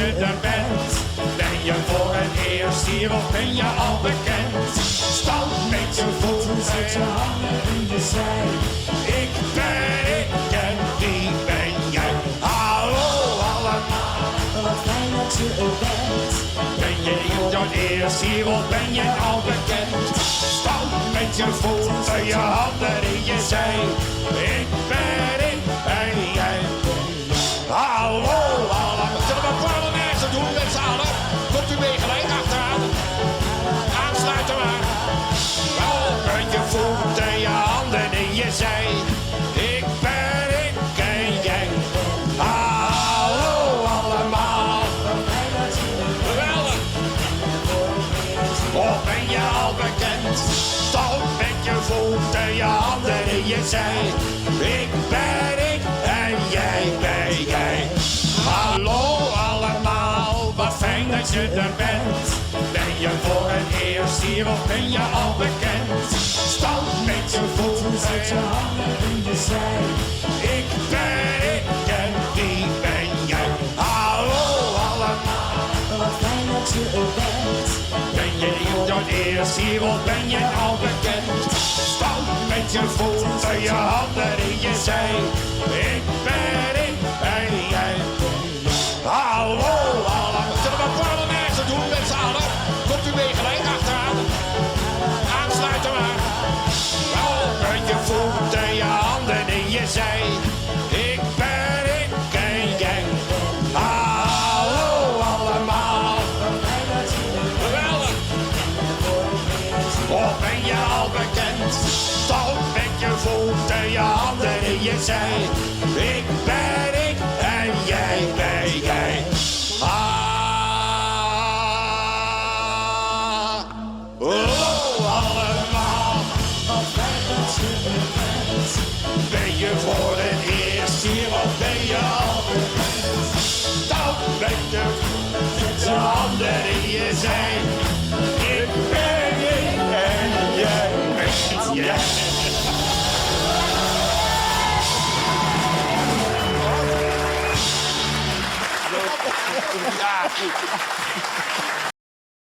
je er bent. Ben je voor het eerst hier of ben je al bekend? Stamp met je voeten, zet je handen in je zij. Ik ben ik en wie ben jij? Hallo allemaal, Wat fijn dat je er bent. ben je hier voor het eerst hier of ben je al bekend? Stamp met je voeten, je handen in je zij. Ik ben ik en jij. Hallo allemaal. Zullen we een parlementaire doen met z'n allen? Komt u mee gelijk achteraan? Aansluiten maar. Wel, met je voeten, je handen in je zij. Ik ben ik en jij. Hallo allemaal. Geweldig. Of ben je al bekend? Stamp met je voeten, je handen in je zij. Ik ben ik en jij ben jij. Hallo allemaal, wat fijn dat je er bent. Ben je voor het eerst hier of ben je al bekend? Stamp met je voeten, Zet je handen in je zij. ik ben ik en wie ben jij? Hallo allemaal, Wat fijn dat je er bent. ben je hier voor het eerst hier of ben je al bekend? Stamp met je voeten, je handen in je zij. Ik ben ik en jij. Hallo allemaal. Zullen we een parlementaire doen met z'n allen? Komt u mee gelijk achteraan? Aansluiten maar. Wel, met je voeten, je handen in je zij. Ik ben ik en jij. Hallo allemaal. Geweldig. Of ben je al bekend? Stamp met je voeten, je handen in je zij. Ik ben ik en jij ben jij. Hallo allemaal. Wat fijn dat je er bent. Ben je voor het eerst hier of ben je al bekend? Stamp met je handen in je zij. Ik ben ik en jij bent jij. Ja, goed.